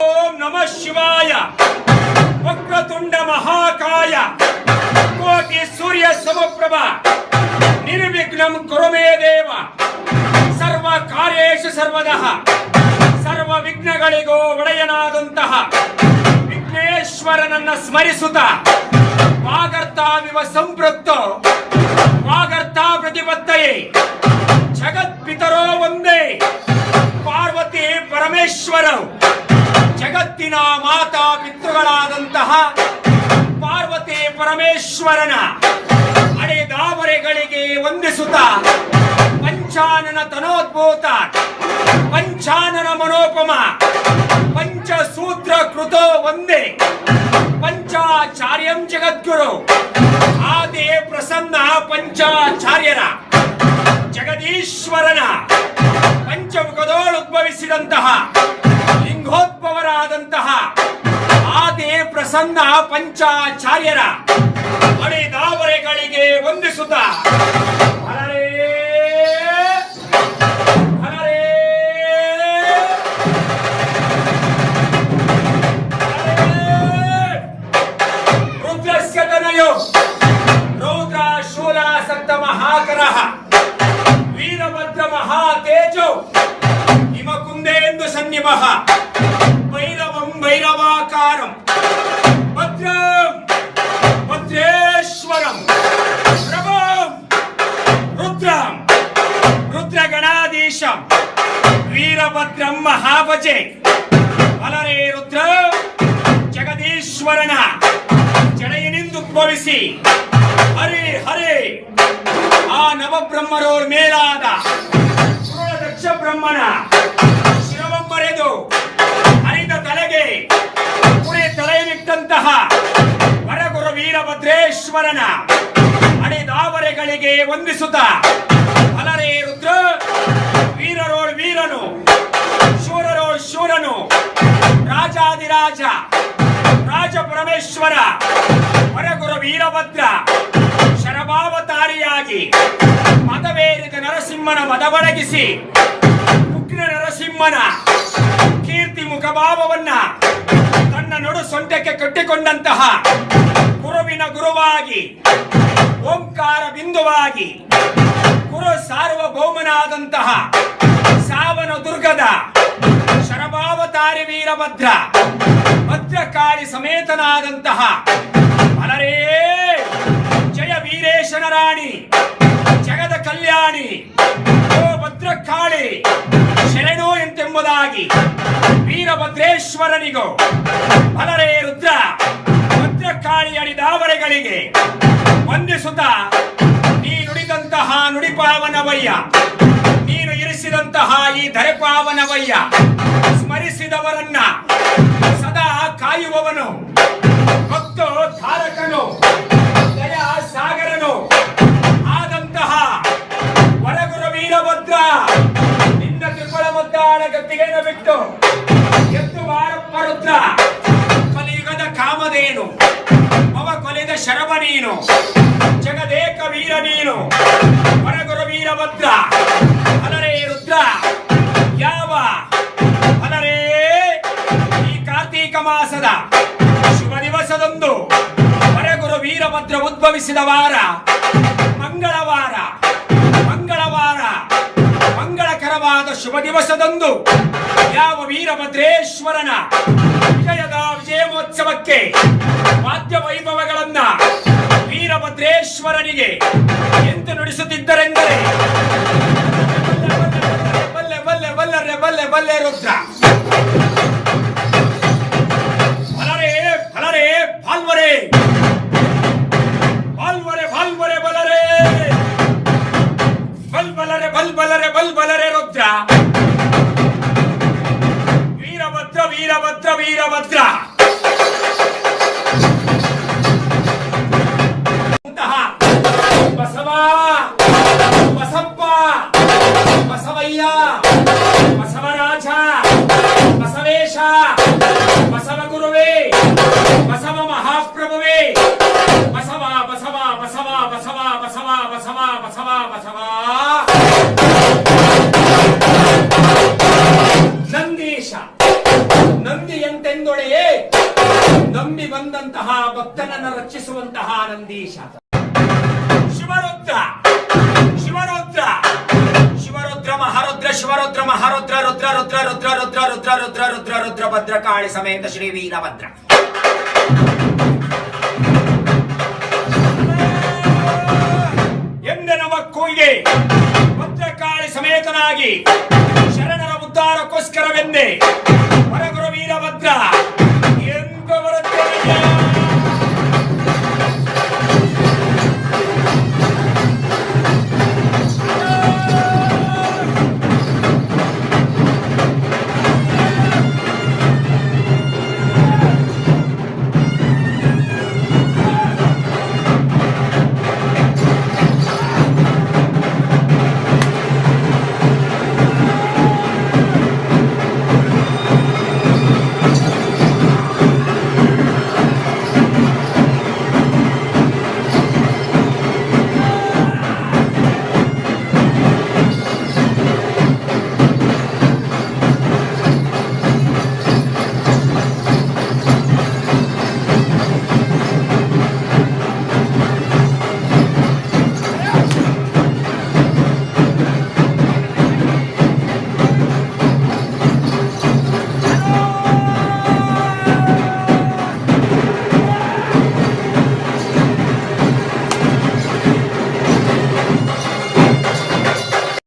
ಓಂ ನಮಃ ಶಿವಾಯ. ವಕ್ರತುಂಡ ಮಹಾಕಾಯ ಕೋಟಿ ಸೂರ್ಯ ಸಮಪ್ರಭ ನಿರ್ವಿಘ್ನಂ ಕುರು ಮೇ ದೇವ. ಸರ್ವ ಕಾರ್ಯೇಷು ಸರ್ವದಃ ಸರ್ವ ವಿಘ್ನಗಳಿಗೂ ಒಡೆಯನಾದಂತಹ ವಿಘ್ನೇಶ್ವರನನ್ನ ಸ್ಮರಿಸುತ್ತಾ ವಾಗರ್ತಾವಿವ ಸಂಪೃಕ್ತೋ ವಾಗರ್ತಾ ಪ್ರತಿಪತ್ತಯೇ ಜಗತ್ಪಿತರೋ ಒಂದೇ ಪಾರ್ವತಿ ಪರಮೇಶ್ವರ. ಜಗತ್ತಿನ ಮಾತಾ ಪಿತೃಗಳಾದಂತಹ ಪಾರ್ವತಿ ಪರಮೇಶ್ವರನ ಅಡೆದಾವರೆಗಳಿಗೆ ವಂದಿಸುತ್ತಾ ಪಂಚಾನನ ತನೋದ್ಭೂತ ಪಂಚಾನನ ಮನೋಪಮ ಪಂಚಸೂತ್ರ ಕೃತೋ ಒಂದೇ ಪಂಚಾಚಾರ್ಯಂ ಜಗದ್ಗುರು ಆದಿ ಪ್ರಸನ್ನ ಪಂಚಾಚಾರ್ಯರ ಜಗದೀಶ್ವರನ ಪಂಚಮುಖದೋಳುದ್ಭವಿಸಿದಂತಹ ಲಿಂಗೋದ್ಭವರಾದಂತಹ ಆದಿ ಪ್ರಸನ್ನ ಪಂಚಾಚಾರ್ಯರ ಅಡೆದಾವರೆಗಳಿಗೆ ವಂದಿಸುತ್ತಾ ಹರರೇ ಹರರೇ ರುದ್ರಸ್ಯ ತನಯೋ ರೌದ್ರ ಶೂಲ ಸಪ್ತ ಮಹಾಕರಃ ವೀರಭದ್ರ ಮಹಾತೇಜೋ ಹಿಮಕುಂದೇಂದು ಸನ್ನಿಭಃ ಭೈರವಂ ಭೈರವಾಕಾರಂ ಭದ್ರಂ ಭದ್ರೇಶ್ವರಂ ಪ್ರಭಂ ರುದ್ರಂ ರುದ್ರಗಣಾಧೀಶಂ ವೀರಭದ್ರಂ ಮಹಾಭಜೆ. ಅಲರೇ ರುದ್ರ ಜಗದೀಶ್ವರನ ಜಡೆಯನಿಂದುದ್ಭವಿಸಿ ಹರೇ ಹರೇ ಆ ನವಬ್ರಹ್ಮರೋರ್ ಮೇಲಾದ ದಕ್ಷ ಬ್ರಹ್ಮನ ಶಿರವೊಂಬರೆದು ಹರಿದ ತಲೆಗೆ ಪುಣೆ ತಲೆಯನ್ನಿಟ್ಟಂತಹ ವರಗುರು ವೀರಭದ್ರೇಶ್ವರನ ಅಡೆದಾವರೆಗಳಿಗೆ ವಂದಿಸುತ್ತಾ ಅಲರೇ ರುದ್ರ ವೀರರೋಳ್ ವೀರನು ಶೂರರೋಳ್ ಶೂರನು ರಾಜಾದಿರಾಜ ರಾಜ ಪರಮೇಶ್ವರ ವರಗುರು ವೀರಭದ್ರ ಶರಭಾವತಾರಿಯಾಗಿ ಮದವೇರಿದ ನರಸಿಂಹನ ಮದವಡಗಿಸಿ ಉಗ್ರ ನರಸಿಂಹನ ಕೀರ್ತಿ ಮುಖಭಾವವನ್ನ ತನ್ನ ನಡು ಸೊಂಟಕ್ಕೆ ಕಟ್ಟಿಕೊಂಡಂತಹ ಗುರುವಿನ ಗುರುವಾಗಿ ಓಂಕಾರ ಬಿಂದುವಾಗಿ ಗುರು ಸಾರ್ವಭೌಮನಾದಂತಹ ಸಾವನ ದುರ್ಗದ ಶರಭಾವತಾರಿ ವೀರಭದ್ರ ಭದ್ರಕಾಳಿ ಸಮೇತನಾದಂತಹ ಅಲರೇ ಜಯ ವೀರೇಶನ ರಾಣಿ ಜಗದ ಕಲ್ಯಾಣಿ ಓ ಭದ್ರಕಾಳಿ ಶರಣು ಎಂತೆಂಬುದಾಗಿ ವೀರಭದ್ರೇಶ್ವರನಿಗೂ ಅಲರೇ ರುದ್ರ ಭದ್ರಕಾಳಿ ಅಡಿದಾವರೆಗಳಿಗೆ ವಂದಿಸುತ್ತಾ ನೀ ನುಡಿದಂತಹ ನುಡಿಪಾವನವಯ್ಯ, ನೀನು ಇರಿಸಿದಂತಹ ಈ ಧರೆಪಾವನವಯ್ಯ, ಸ್ಮರಿಸಿದವರನ್ನ ಸದಾ ಕಾಯುವವನು ಭಕ್ತೋ ಧಾರಕನು ದಯಾ ಸಾಗರನು ಆದಂತಹ ವರಗುರು ವೀರಭದ್ರ ನಿನ್ನ ತ್ರಿಪುಳ ಮುದ್ದಾಳ ಗತ್ತಿಗೆಯನ್ನು ಬಿಟ್ಟು ಎದ್ದು ಬಾರಪ್ಪ ರುದ್ರ. ಕಲಿಯುಗದ ಕಾಮಧೇನು ಅವ ಕೊಲೆದ ಶರವ ನೀನು ಜಗದೇಕ ವೀರ ನೀನು ವರಗುರು ವೀರಭದ್ರ. ಅಲರೇ ರುದ್ರ ಯಾವ ಅಲರೇ ಈ ಕಾರ್ತೀಕ ಮಾಸದ ಶುಭ ದಿವಸದಂದು ವರಗುರು ವೀರಭದ್ರ ಉದ್ಭವಿಸಿದ ವಾರ ಮಂಗಳವಾರ. ಮಂಗಳವಾರ ಮಂಗಳಕರವಾದ ಶುಭ ದಿವಸದಂದು ಯಾವ ವೀರಭದ್ರೇಶ್ವರನ ವಿಜಯದ ವಿಜಯೋತ್ಸವಕ್ಕೆ ವಾದ್ಯ ವೈಭವಗಳನ್ನ ವೀರಭದ್ರೇಶ್ವರನಿಗೆ ಎಂದು ನುಡಿಸುತ್ತಿದ್ದರೆಂದರೆ ಬಲ್ಲೆ ಬಲ್ಲೆ ಬಲ್ಲರೆ ಬಲ್ಲೆ ಬಲ್ಲೆ ರುದ್ರ. ಬಲರೇ ಬಲರೇ ಬಾಲ್ವರೇ ಬಾಲ್ವರೆ ಬಾಲ್ವರೆ ಬಲರೇ ಬಲ್ಬಲರೆ ಬಲ್ಬಲರೆ ಬಲ್ಬಲರೆ ರುದ್ರ. ವೀರಭದ್ರ ವೀರಭದ್ರ ವೀರಭದ್ರ ಬಸವ ಬಸಪ್ಪ ಬಸವಯ್ಯ ಬಸವರಾಜ ಬಸವೇಶ ಬಸವ ಗುರುವೇ ಬಸವ ಮಹಾಪ್ರಭುವೇ ಬಸವ ಬಸವ ಬಸವ ಬಸವ ಬಸವ ಬಸವ ಬಸವ ಬಸವ ನಂದೀಶ ನಂದಿಯಂತ ಎಂದೊಳೆಯೇ ನಂಬಿ ಬಂದಂತಹ ಭಕ್ತನನ್ನು ರಕ್ಷಿಸುವಂತಹ ನಂದೀಶ. ಶಿವರುದ್ರ ಶಿವರುದ್ರ ಶಿವರುದ್ರ ಮಹಾರುದ್ರ ಶಿವರುದ್ರ ಮಹಾರುದ್ರ ರುದ್ರ ರುದ್ರ ರುದ್ರ ರುದ್ರ ರುದ್ರ ರುದ್ರ ರುದ್ರ ರುದ್ರ ಭದ್ರಕಾಳಿ ಸಮೇತ ಶ್ರೀ ವೀರಭದ್ರ. ಎಂದೆನವ ಕೂಯಿಗೆ ಭದ್ರಕಾಳಿ ಸಮೇತನಾಗಿ ಶರಣರ ಉದ್ಧಾರಕ್ಕೋಸ್ಕರವೆಂದೇ ಹೊರಗುರು ವೀರ